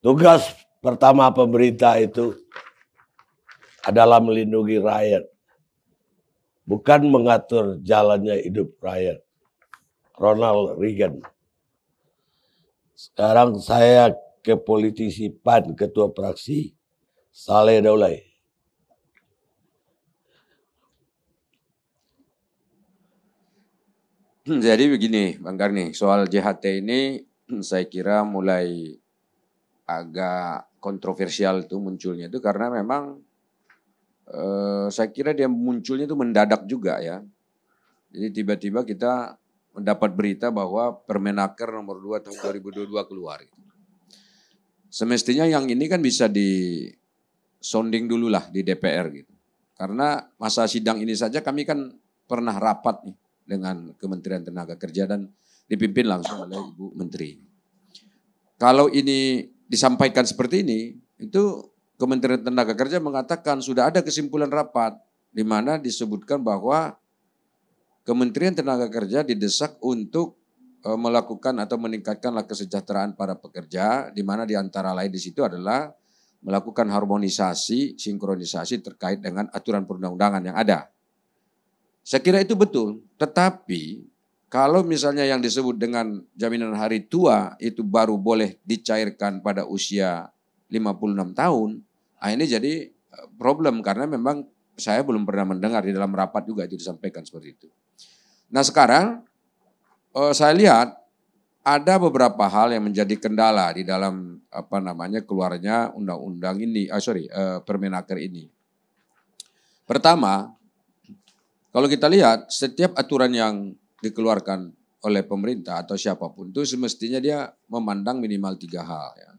Tugas pertama pemerintah itu adalah melindungi rakyat, bukan mengatur jalannya hidup rakyat. Ronald Reagan. Sekarang saya ke politisi PAN, ketua fraksi Saleh Daulay. Jadi begini Bang Karni, soal JHT ini saya kira mulai agak kontroversial itu munculnya itu karena memang saya kira dia munculnya itu mendadak juga ya. Jadi tiba-tiba kita mendapat berita bahwa Permenaker nomor 2 tahun 2022 keluar. Semestinya yang ini kan bisa disonding dulu lah di DPR gitu. Karena masa sidang ini saja kami kan pernah rapat nih dengan Kementerian Tenaga Kerja dan dipimpin langsung oleh Ibu Menteri. Kalau ini disampaikan seperti ini, itu Kementerian Tenaga Kerja mengatakan sudah ada kesimpulan rapat di mana disebutkan bahwa Kementerian Tenaga Kerja didesak untuk melakukan atau meningkatkanlah kesejahteraan para pekerja, di mana di antara lain di situ adalah melakukan harmonisasi, sinkronisasi terkait dengan aturan perundang-undangan yang ada. Saya kira itu betul, tetapi kalau misalnya yang disebut dengan jaminan hari tua itu baru boleh dicairkan pada usia 56 tahun, ini jadi problem karena memang saya belum pernah mendengar di dalam rapat juga itu disampaikan seperti itu. Nah sekarang saya lihat ada beberapa hal yang menjadi kendala di dalam keluarnya undang-undang ini, Permenaker ini. Pertama, kalau kita lihat setiap aturan yang dikeluarkan oleh pemerintah atau siapapun itu semestinya dia memandang minimal 3 hal. Ya.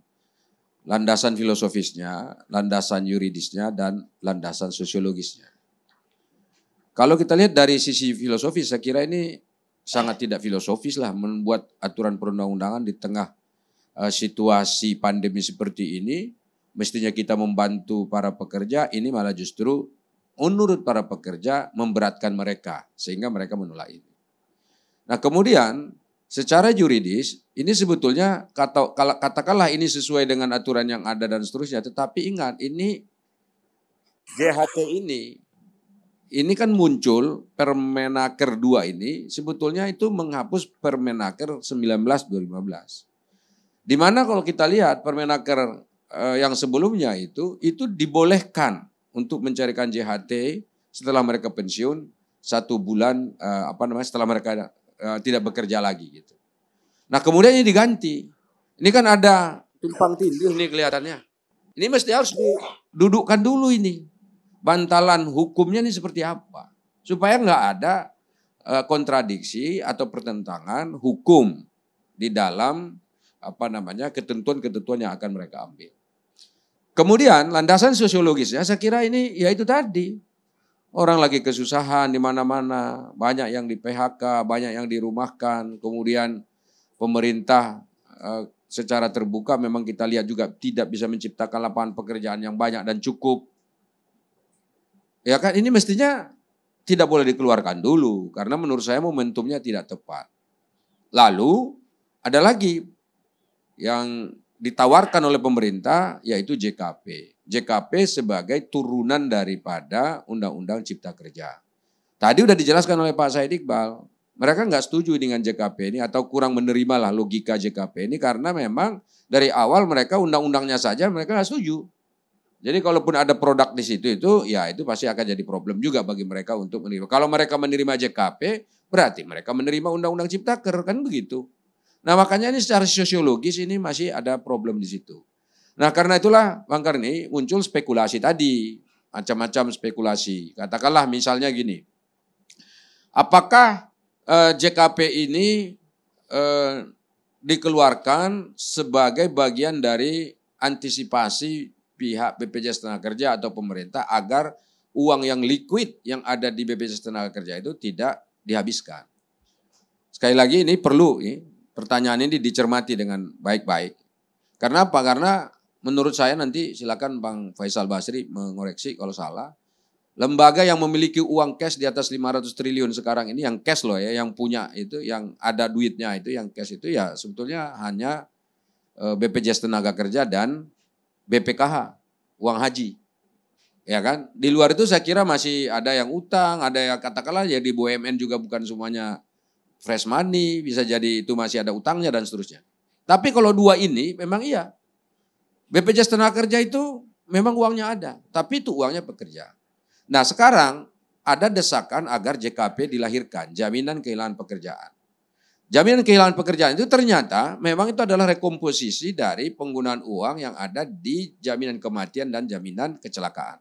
Landasan filosofisnya, landasan yuridisnya, dan landasan sosiologisnya. Kalau kita lihat dari sisi filosofis, saya kira ini sangat tidak filosofis lah membuat aturan perundang-undangan di tengah situasi pandemi seperti ini. Mestinya kita membantu para pekerja, ini malah justru menurut para pekerja memberatkan mereka sehingga mereka menolak ini. Nah kemudian secara yuridis ini sebetulnya katakanlah ini sesuai dengan aturan yang ada dan seterusnya. Tetapi ingat ini JHT ini kan muncul Permenaker 2 ini sebetulnya itu menghapus Permenaker 19/2015. Di mana kalau kita lihat Permenaker yang sebelumnya itu dibolehkan untuk mencarikan JHT setelah mereka pensiun 1 bulan setelah mereka tidak bekerja lagi gitu. Nah kemudian ini diganti. Ini kan ada tumpang tindih nih kelihatannya. Ini mesti harus didudukkan dulu ini. Bantalan hukumnya ini seperti apa. Supaya nggak ada kontradiksi atau pertentangan hukum di dalam ketentuan-ketentuan yang akan mereka ambil. Kemudian landasan sosiologisnya saya kira ini ya itu tadi. Orang lagi kesusahan di mana-mana, banyak yang di PHK, banyak yang dirumahkan. Kemudian pemerintah secara terbuka memang kita lihat juga tidak bisa menciptakan lapangan pekerjaan yang banyak dan cukup. Ya kan ini mestinya tidak boleh dikeluarkan dulu karena menurut saya momentumnya tidak tepat. Lalu ada lagi yang ditawarkan oleh pemerintah yaitu JKP. JKP sebagai turunan daripada Undang-Undang Cipta Kerja. Tadi udah dijelaskan oleh Pak Said Iqbal. Mereka nggak setuju dengan JKP ini atau kurang menerima lah logika JKP ini karena memang dari awal mereka undang-undangnya saja mereka nggak setuju. Jadi kalaupun ada produk di situ ya itu pasti akan jadi problem juga bagi mereka untuk menerima. Kalau mereka menerima JKP berarti mereka menerima Undang-Undang Ciptaker kan begitu. Nah makanya ini secara sosiologis ini masih ada problem di situ. Nah karena itulah Bang Karni muncul spekulasi tadi. Macam-macam spekulasi. Katakanlah misalnya gini. Apakah JKP ini dikeluarkan sebagai bagian dari antisipasi pihak BPJS Tenaga Kerja atau pemerintah agar uang yang liquid yang ada di BPJS Tenaga Kerja itu tidak dihabiskan. Sekali lagi ini perlu pertanyaan ini dicermati dengan baik-baik. Karena apa? Karena menurut saya nanti silakan Bang Faisal Basri mengoreksi kalau salah. Lembaga yang memiliki uang cash di atas 500 triliun sekarang ini yang cash loh ya, yang punya itu, yang ada duitnya itu, yang cash itu ya sebetulnya hanya BPJS Tenaga Kerja dan BPKH, uang haji. Ya kan? Di luar itu saya kira masih ada yang utang, ada yang katakanlah ya di BUMN juga bukan semuanya fresh money, bisa jadi itu masih ada utangnya dan seterusnya. Tapi kalau dua ini memang iya. BPJS Tenaga Kerja itu memang uangnya ada, tapi itu uangnya pekerja. Nah sekarang ada desakan agar JKP dilahirkan, jaminan kehilangan pekerjaan. Jaminan kehilangan pekerjaan itu ternyata memang itu adalah rekomposisi dari penggunaan uang yang ada di jaminan kematian dan jaminan kecelakaan.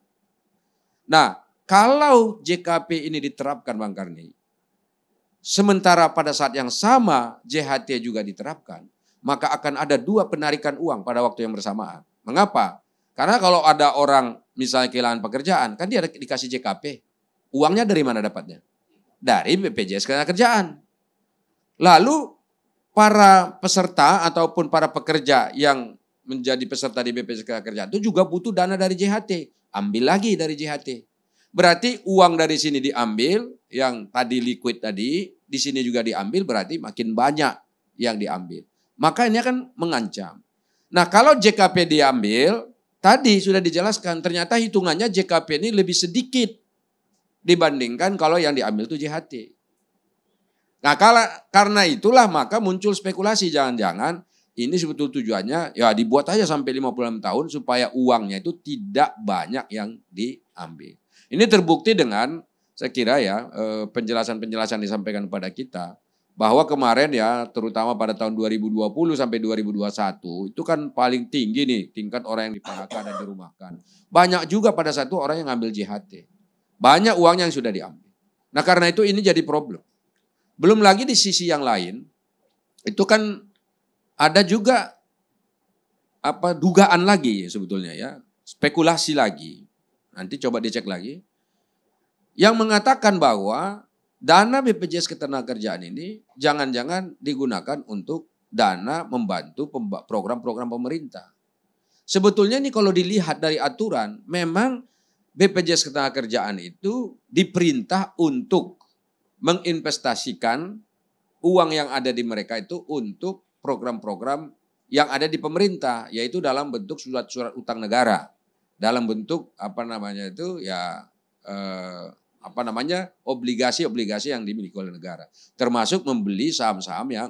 Nah, kalau JKP ini diterapkan Bang Karni, sementara pada saat yang sama JHT juga diterapkan, maka akan ada dua penarikan uang pada waktu yang bersamaan. Mengapa? Karena kalau ada orang misalnya kehilangan pekerjaan, kan dia dikasih JKP. Uangnya dari mana dapatnya? Dari BPJS Ketenagakerjaan. Lalu para peserta ataupun para pekerja yang menjadi peserta di BPJS Ketenagakerjaan itu juga butuh dana dari JHT. Ambil lagi dari JHT. Berarti uang dari sini diambil, yang tadi liquid tadi, di sini juga diambil, berarti makin banyak yang diambil. Maka ini akan mengancam. Nah kalau JKP diambil, tadi sudah dijelaskan, ternyata hitungannya JKP ini lebih sedikit dibandingkan kalau yang diambil itu JHT. Nah karena itulah maka muncul spekulasi, jangan-jangan ini sebetulnya tujuannya ya dibuat aja sampai 56 tahun supaya uangnya itu tidak banyak yang diambil. Ini terbukti dengan saya kira ya penjelasan-penjelasan disampaikan kepada kita bahwa kemarin ya terutama pada tahun 2020 sampai 2021 itu kan paling tinggi nih tingkat orang yang di-PHK dan dirumahkan. Banyak juga pada satu orang yang ngambil JHT. Banyak uangnya yang sudah diambil. Nah karena itu ini jadi problem. Belum lagi di sisi yang lain, itu kan ada juga dugaan lagi sebetulnya ya, spekulasi lagi. Nanti coba dicek lagi. Yang mengatakan bahwa dana BPJS Ketenagakerjaan ini jangan-jangan digunakan untuk dana membantu program-program pemerintah. Sebetulnya ini kalau dilihat dari aturan, memang BPJS Ketenagakerjaan itu diperintah untuk menginvestasikan uang yang ada di mereka itu untuk program-program yang ada di pemerintah, yaitu dalam bentuk surat-surat utang negara, dalam bentuk obligasi-obligasi yang dimiliki oleh negara, termasuk membeli saham-saham yang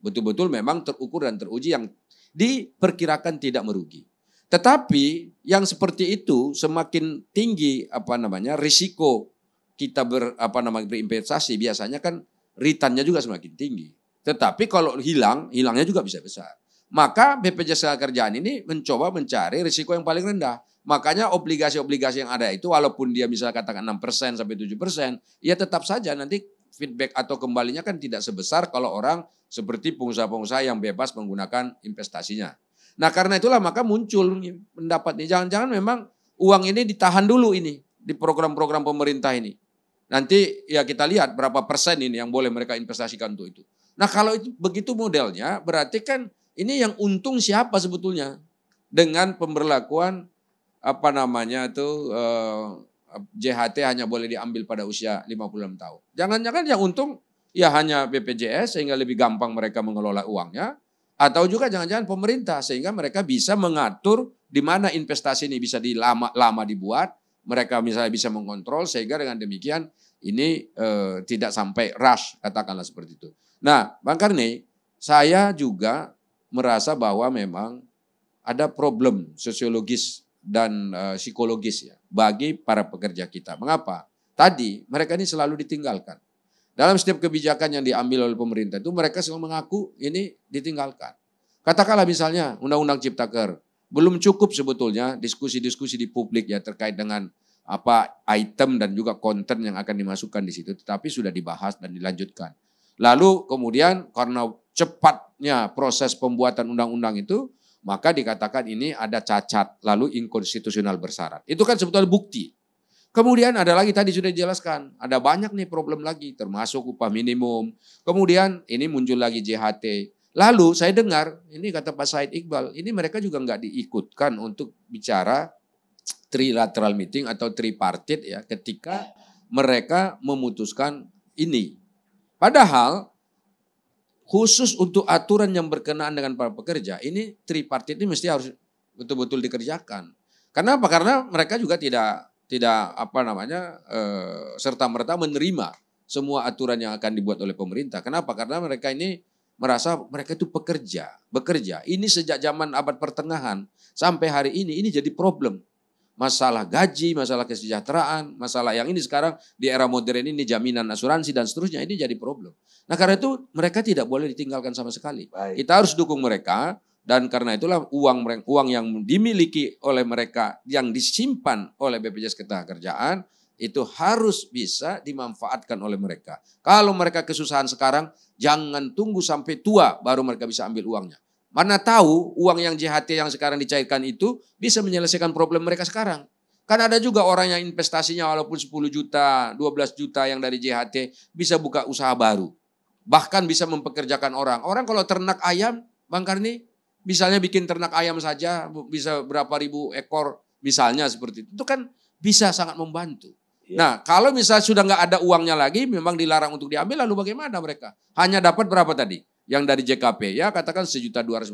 betul-betul memang terukur dan teruji yang diperkirakan tidak merugi. Tetapi yang seperti itu semakin tinggi risiko kita berinvestasi, biasanya kan return-nya juga semakin tinggi. Tetapi kalau hilangnya juga bisa besar. Maka BPJS Ketenagakerjaan ini mencoba mencari risiko yang paling rendah. Makanya obligasi-obligasi yang ada itu walaupun dia misalnya katakan 6% sampai 7%, ya tetap saja nanti feedback atau kembalinya kan tidak sebesar kalau orang seperti pengusaha-pengusaha yang bebas menggunakan investasinya. Nah karena itulah maka muncul pendapat ini, jangan-jangan memang uang ini ditahan dulu ini di program-program pemerintah ini. Nanti ya kita lihat berapa persen ini yang boleh mereka investasikan untuk itu. Nah kalau itu begitu modelnya berarti kan ini yang untung siapa sebetulnya dengan pemberlakuan JHT hanya boleh diambil pada usia 56 tahun. Jangan-jangan yang untung ya hanya BPJS sehingga lebih gampang mereka mengelola uangnya, atau juga jangan-jangan pemerintah sehingga mereka bisa mengatur di mana investasi ini bisa lama dibuat. Mereka misalnya bisa mengontrol sehingga dengan demikian ini tidak sampai rush, katakanlah seperti itu. Nah Bang Karni, saya juga merasa bahwa memang ada problem sosiologis dan psikologis ya bagi para pekerja kita. Mengapa? Tadi mereka ini selalu ditinggalkan. Dalam setiap kebijakan yang diambil oleh pemerintah itu mereka selalu mengaku ini ditinggalkan. Katakanlah misalnya Undang-Undang Ciptaker. Belum cukup sebetulnya diskusi-diskusi di publik ya terkait dengan item dan juga konten yang akan dimasukkan di situ, tetapi sudah dibahas dan dilanjutkan. Lalu kemudian karena cepatnya proses pembuatan undang-undang itu, maka dikatakan ini ada cacat, lalu inkonstitusional bersyarat. Itu kan sebetulnya bukti. Kemudian ada lagi tadi sudah dijelaskan, ada banyak nih problem lagi, termasuk upah minimum. Kemudian ini muncul lagi JHT. Lalu saya dengar, ini kata Pak Said Iqbal, ini mereka juga nggak diikutkan untuk bicara trilateral meeting atau tripartit ya ketika mereka memutuskan ini. Padahal khusus untuk aturan yang berkenaan dengan para pekerja, ini tripartit ini mesti harus betul-betul dikerjakan. Kenapa? Karena mereka juga tidak serta-merta menerima semua aturan yang akan dibuat oleh pemerintah. Kenapa? Karena mereka ini merasa mereka itu bekerja. Ini sejak zaman abad pertengahan sampai hari ini jadi problem. Masalah gaji, masalah kesejahteraan, masalah yang ini sekarang di era modern ini jaminan asuransi dan seterusnya ini jadi problem. Nah karena itu mereka tidak boleh ditinggalkan sama sekali. Baik. Kita harus dukung mereka dan karena itulah uang yang dimiliki oleh mereka yang disimpan oleh BPJS Ketenagakerjaan itu harus bisa dimanfaatkan oleh mereka. Kalau mereka kesusahan sekarang jangan tunggu sampai tua baru mereka bisa ambil uangnya. Mana tahu uang yang JHT yang sekarang dicairkan itu bisa menyelesaikan problem mereka sekarang. Kan ada juga orang yang investasinya walaupun 10 juta, 12 juta yang dari JHT bisa buka usaha baru. Bahkan bisa mempekerjakan orang. Orang kalau ternak ayam, Bang Karni, misalnya bikin ternak ayam saja bisa berapa ribu ekor misalnya seperti itu. Itu kan bisa sangat membantu. Nah kalau misalnya sudah nggak ada uangnya lagi, memang dilarang untuk diambil, lalu bagaimana mereka? Hanya dapat berapa tadi? Yang dari JKP ya katakan 1.250.000,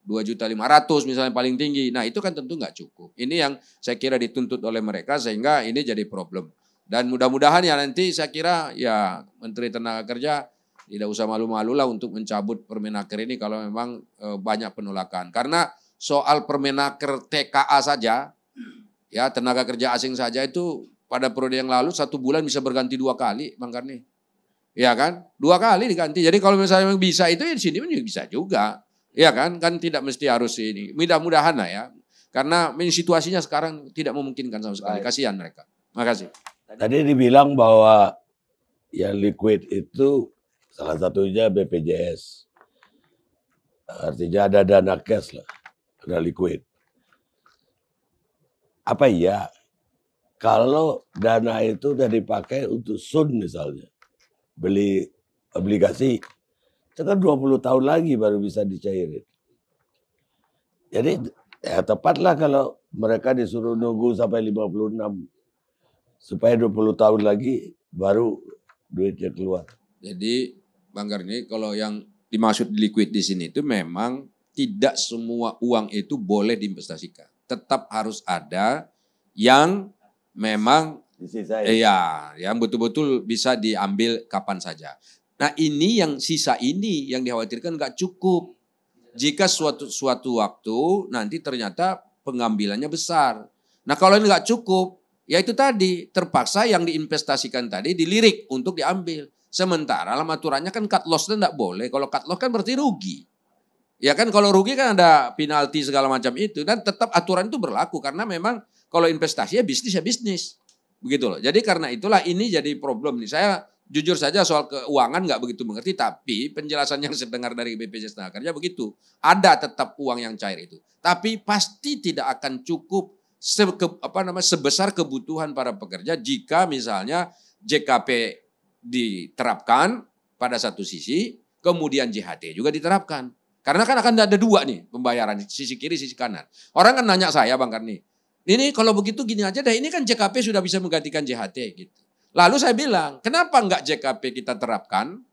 2.500.000 misalnya paling tinggi. Nah itu kan tentu nggak cukup. Ini yang saya kira dituntut oleh mereka sehingga ini jadi problem. Dan mudah-mudahan ya nanti saya kira ya Menteri Tenaga Kerja tidak usah malu-malu lah untuk mencabut Permenaker ini kalau memang banyak penolakan. Karena soal Permenaker TKA saja, ya tenaga kerja asing saja itu pada periode yang lalu 1 bulan bisa berganti 2 kali, Bang Karni. Ya kan? 2 kali diganti. Jadi kalau misalnya memang bisa itu ya di sini bisa juga. Ya kan? Kan tidak mesti harus ini. Mudah-mudahan lah ya. Karena situasinya sekarang tidak memungkinkan sama sekali. Kasihan mereka. Makasih. Tadi dibilang bahwa yang liquid itu salah satunya BPJS. Artinya ada dana cash lah. Ada liquid. Apa iya? Kalau dana itu udah dipakai untuk sun misalnya. Beli obligasi, itu kan 20 tahun lagi baru bisa dicairin. Jadi ya tepatlah kalau mereka disuruh nunggu sampai 56. Supaya 20 tahun lagi baru duitnya keluar. Jadi Bang Karni kalau yang dimaksud liquid di sini itu memang tidak semua uang itu boleh diinvestasikan. Tetap harus ada yang memang yang betul-betul bisa diambil kapan saja. Nah ini yang sisa ini yang dikhawatirkan nggak cukup. Jika suatu waktu nanti ternyata pengambilannya besar. Nah kalau ini nggak cukup, ya itu tadi terpaksa yang diinvestasikan tadi dilirik untuk diambil. Sementara dalam aturannya kan cut loss itu nggak boleh. Kalau cut loss kan berarti rugi. Ya kan kalau rugi kan ada penalti segala macam itu. Dan tetap aturan itu berlaku karena memang kalau investasi ya bisnis. Begitu loh. Jadi karena itulah ini jadi problem nih. Saya jujur saja soal keuangan nggak begitu mengerti. Tapi penjelasan yang saya dengar dari BPJS Tenaga begitu. Ada tetap uang yang cair itu. Tapi pasti tidak akan cukup sebesar kebutuhan para pekerja jika misalnya JKP diterapkan pada satu sisi, kemudian JHT juga diterapkan. Karena kan akan ada 2 nih pembayaran, sisi kiri, sisi kanan. Orang kan nanya saya Bang Karni, ini kalau begitu gini aja deh, ini kan JKP sudah bisa menggantikan JHT gitu. Lalu saya bilang, kenapa enggak JKP kita terapkan?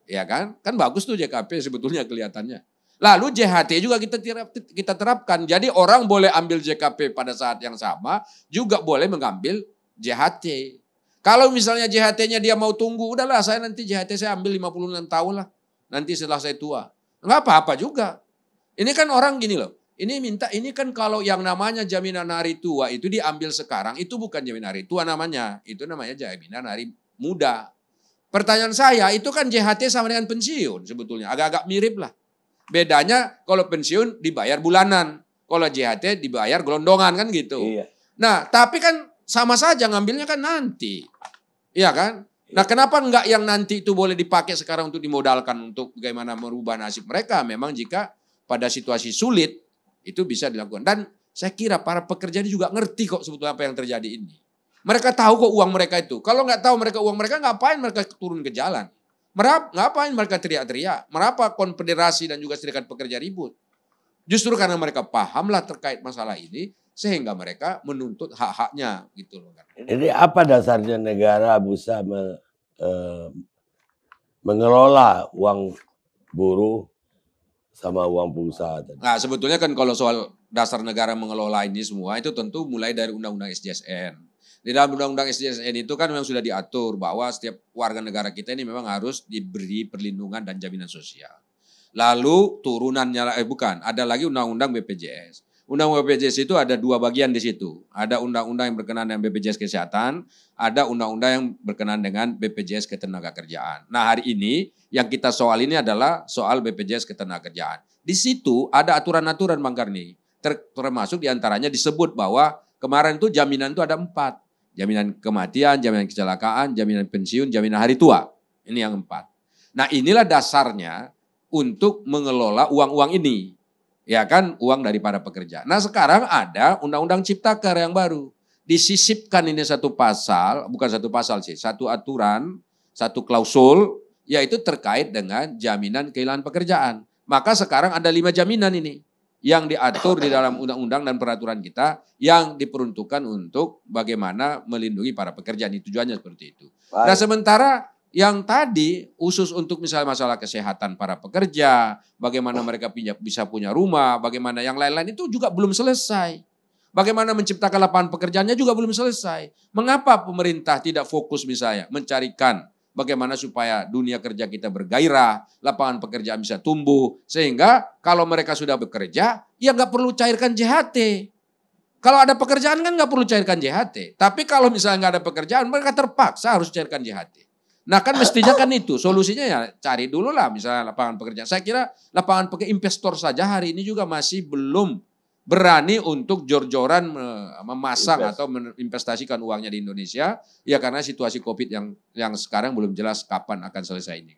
Ya kan? Kan bagus tuh JKP sebetulnya kelihatannya. Lalu JHT juga kita terapkan. Jadi orang boleh ambil JKP pada saat yang sama, juga boleh mengambil JHT. Kalau misalnya JHT-nya dia mau tunggu, udahlah saya nanti JHT saya ambil 56 tahun lah. Nanti setelah saya tua. Enggak apa-apa juga. Ini kan orang gini loh. Ini kan kalau yang namanya jaminan hari tua itu diambil sekarang, itu bukan jaminan hari tua namanya. Itu namanya jaminan hari muda. Pertanyaan saya, itu kan JHT sama dengan pensiun sebetulnya. Agak-agak mirip lah. Bedanya kalau pensiun dibayar bulanan. Kalau JHT dibayar gelondongan kan gitu. Iya. Nah tapi kan sama saja ngambilnya kan nanti. Iya kan? Nah kenapa enggak yang nanti itu boleh dipakai sekarang untuk dimodalkan untuk bagaimana merubah nasib mereka. Memang jika pada situasi sulit itu bisa dilakukan. Dan saya kira para pekerja ini juga ngerti kok sebetulnya apa yang terjadi ini. Mereka tahu kok uang mereka itu. Kalau nggak tahu uang mereka, ngapain mereka turun ke jalan? Ngapain mereka teriak-teriak? Mengapa konfederasi dan juga serikat pekerja ribut? Justru karena mereka pahamlah terkait masalah ini, sehingga mereka menuntut hak-haknya gitu loh. Jadi apa dasarnya negara bisa mengelola uang buruh sama uang pengusaha tadi. Nah, sebetulnya kan kalau soal dasar negara mengelola ini semua itu tentu mulai dari Undang-Undang SJSN. Di dalam Undang-Undang SJSN itu kan memang sudah diatur bahwa setiap warga negara kita ini memang harus diberi perlindungan dan jaminan sosial. Lalu turunannya, bukan, ada lagi Undang-Undang BPJS. Undang-Undang BPJS itu ada dua bagian di situ. Ada undang-undang yang berkenaan dengan BPJS Kesehatan, ada undang-undang yang berkenaan dengan BPJS Ketenagakerjaan. Nah, hari ini yang kita soal ini adalah soal BPJS Ketenagakerjaan. Di situ ada aturan-aturan, Bang Karni. Termasuk diantaranya disebut bahwa kemarin itu jaminan itu ada 4. Jaminan kematian, jaminan kecelakaan, jaminan pensiun, jaminan hari tua. Ini yang 4. Nah, inilah dasarnya untuk mengelola uang-uang ini. Ya kan, uang dari para pekerja. Nah, sekarang ada Undang-Undang Ciptaker yang baru. Disisipkan ini satu pasal, bukan satu pasal sih, satu aturan, satu klausul, yaitu terkait dengan jaminan kehilangan pekerjaan. Maka sekarang ada 5 jaminan ini yang diatur di dalam undang-undang dan peraturan kita yang diperuntukkan untuk bagaimana melindungi para pekerja. Ini tujuannya seperti itu. Baik. Nah, sementara yang tadi khusus untuk misalnya masalah kesehatan para pekerja, bagaimana mereka bisa punya rumah, bagaimana yang lain-lain itu juga belum selesai. Bagaimana menciptakan lapangan pekerjaannya juga belum selesai. Mengapa pemerintah tidak fokus misalnya mencarikan bagaimana supaya dunia kerja kita bergairah, lapangan pekerjaan bisa tumbuh, sehingga kalau mereka sudah bekerja, ya nggak perlu cairkan JHT. Kalau ada pekerjaan kan nggak perlu cairkan JHT. Tapi kalau misalnya nggak ada pekerjaan, mereka terpaksa harus cairkan JHT. Nah kan mestinya kan itu, solusinya ya cari dulu lah misalnya lapangan pekerjaan. Saya kira lapangan pekerjaan investor saja hari ini juga masih belum berani untuk jor-joran memasang atau menginvestasikan uangnya di Indonesia. Ya karena situasi COVID yang sekarang belum jelas kapan akan selesai ini.